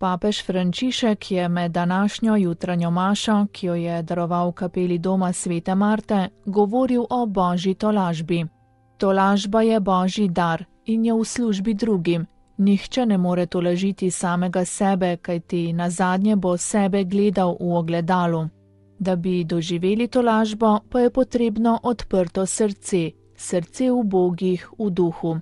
Papež Frančišek je med današnjo jutranjo mašo, ki jo je daroval v kapeli doma Svete Marte, govoril o božji tolažbi. Tolažba je božji dar in je v službi drugim. Nihče ne more tolažiti samega sebe, kajti nazadnje bo sebe gledal v ogledalu. Da bi doživeli tolažbo, pa je potrebno odprto srce, srce ubogih v duhu.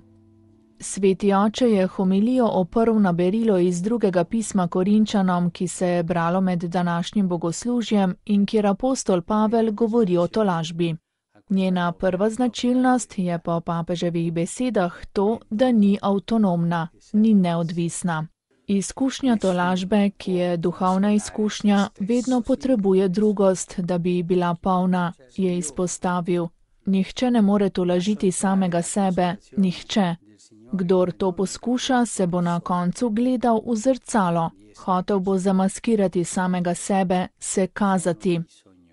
Sveti oče je homilijo oprl na berilo iz drugega pisma Korinčanom, ki se je bralo med današnjim bogoslužjem in kjer apostol Pavel govori o tolažbi. Njena prva značilnost je po papeževih besedah to, da ni avtonomna, ni neodvisna. Izkušnja tolažbe, ki je duhovna izkušnja, vedno potrebuje drugost, da bi bila polna, je izpostavil. Nihče ne more tolažiti samega sebe, nihče. Kdor to poskuša, se bo na koncu gledal v zrcalo, hotel bo zamaskirati samega sebe, se kazati.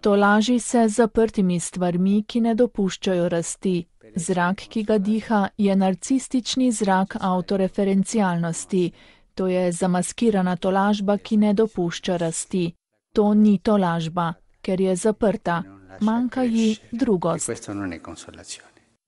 Tolaži se z zaprtimi stvarmi, ki ne dopuščajo rasti. Zrak, ki ga diha, je narcistični zrak avtoreferencialnosti. To je zamaskirana tolažba, ki ne dopušča rasti. To ni tolažba, ker je zaprta. Manjka ji drugost.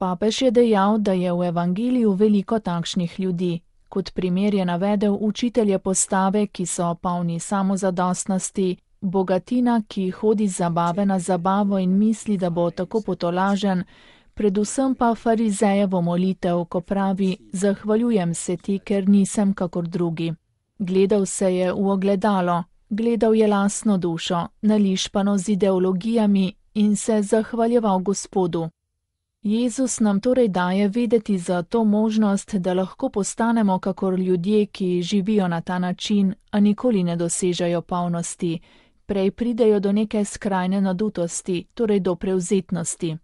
Papež je dejal, da je v evangeliju veliko takšnih ljudi. Kot primer je navedel učitelje postave, ki so polni samozadostnosti, bogatina, ki hodi z zabave na zabavo in misli, da bo tako potolažen, predvsem pa farizejevo molitev, ko pravi: zahvaljujem se ti, ker nisem kakor drugi. Gledal se je v ogledalo, gledal je lastno dušo, nališpano z ideologijami, in se zahvaljeval Gospodu. Jezus nam torej daje vedeti za to možnost, da lahko postanemo kakor ljudje, ki živijo na ta način, a nikoli ne dosežejo polnosti. Prej pridejo do neke skrajne nadutosti, torej do prevzetnosti.